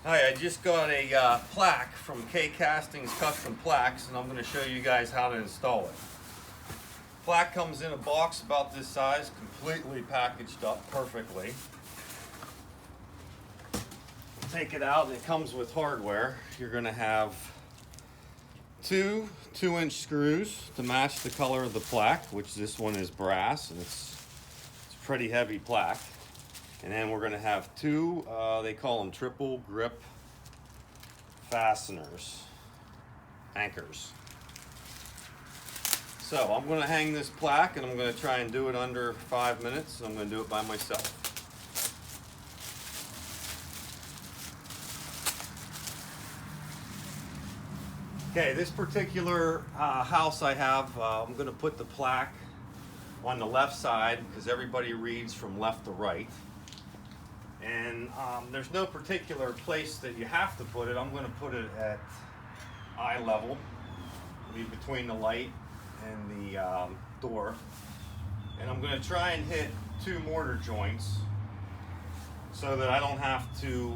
Hi, I just got a plaque from K Casting's Custom Plaques, and I'm going to show you guys how to install it. Plaque comes in a box about this size, completely packaged up perfectly. Take it out, and it comes with hardware. You're going to have two 2-inch screws to match the color of the plaque, which this one is brass, and it's pretty heavy plaque. And then we're going to have two, they call them triple grip fasteners, anchors. So I'm going to hang this plaque, and I'm going to try and do it under 5 minutes, and I'm going to do it by myself. Okay, this particular house I have, I'm going to put the plaque on the left side because everybody reads from left to right. And there's no particular place that you have to put it. I'm going to put it at eye level, between the light and the door. And I'm going to try and hit 2 mortar joints so that I don't have to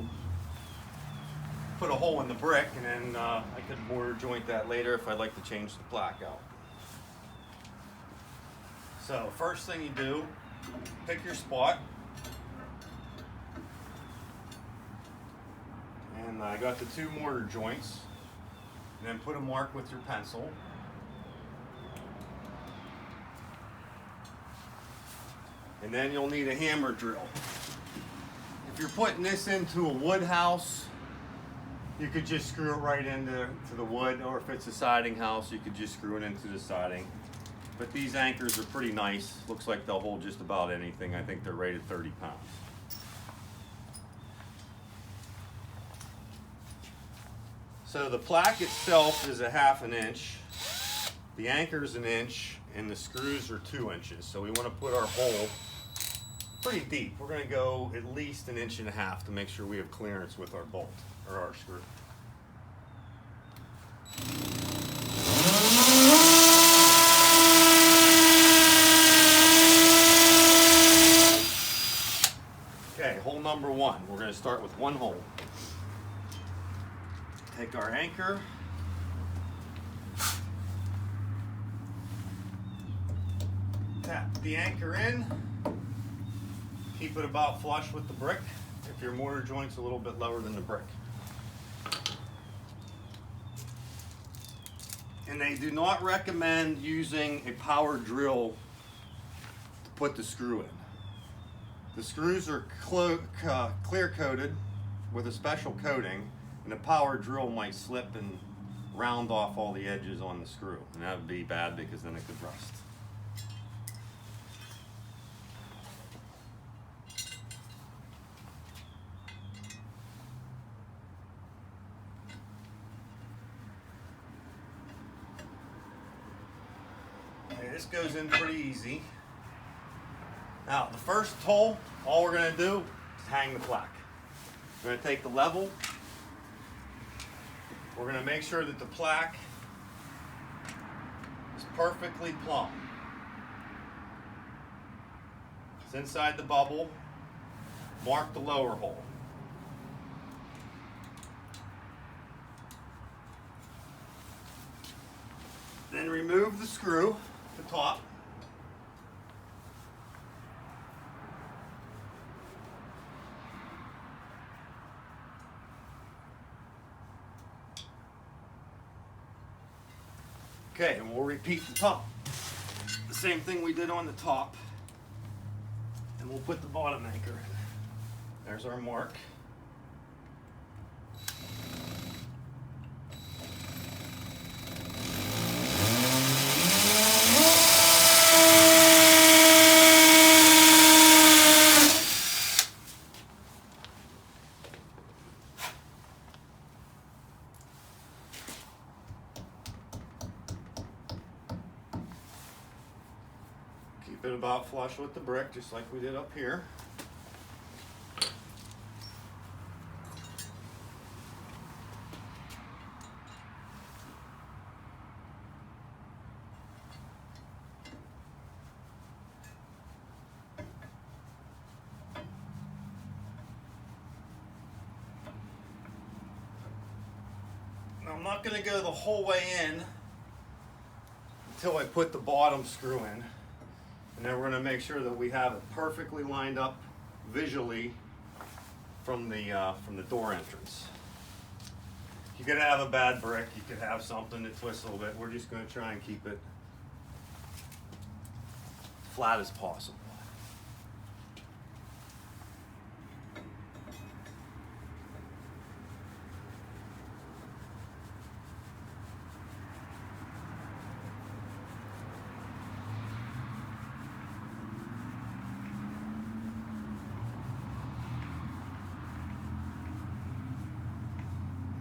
put a hole in the brick, and then I could mortar joint that later if I'd like to change the plaque out. So first thing you do, pick your spot. And I got the 2 mortar joints, and then put a mark with your pencil. And then you'll need a hammer drill. If you're putting this into a wood house, you could just screw it right into the wood, or if it's a siding house, you could just screw it into the siding. But these anchors are pretty nice. Looks like they'll hold just about anything. I think they're rated 30 pounds. So the plaque itself is a 1/2 inch, the anchor is 1 inch, and the screws are 2 inches. So we want to put our hole pretty deep. We're going to go at least 1.5 inches to make sure we have clearance with our bolt or our screw. Okay, hole number 1. We're going to start with 1 hole. Take our anchor, tap the anchor in, keep it about flush with the brick if your mortar joint's a little bit lower than the brick. And they do not recommend using a power drill to put the screw in. The screws are clear coated with a special coating, and a power drill might slip and round off all the edges on the screw, and that would be bad because then it could rust. Okay, this goes in pretty easy. Now, the first hole, all we're going to do is hang the plaque. We're going to take the level. We're going to make sure that the plaque is perfectly plumb. It's inside the bubble. Mark the lower hole. Then remove the screw, the top. Okay, and we'll repeat the top. The same thing we did on the top. And we'll put the bottom anchor in. There's our mark. Keep it about flush with the brick, just like we did up here. not going to go the whole way in until I put the bottom screw in. And then we're going to make sure that we have it perfectly lined up visually from the door entrance. You could have a bad brick, you could have something that twists a little bit. We're just going to try and keep it flat as possible.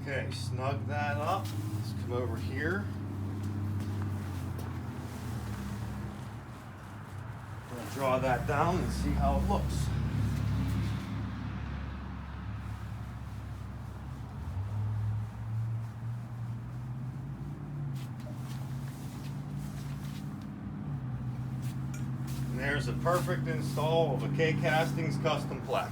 Okay, snug that up. Let's come over here. I'm going to draw that down and see how it looks. And there's a perfect install of a K Castings custom plaque.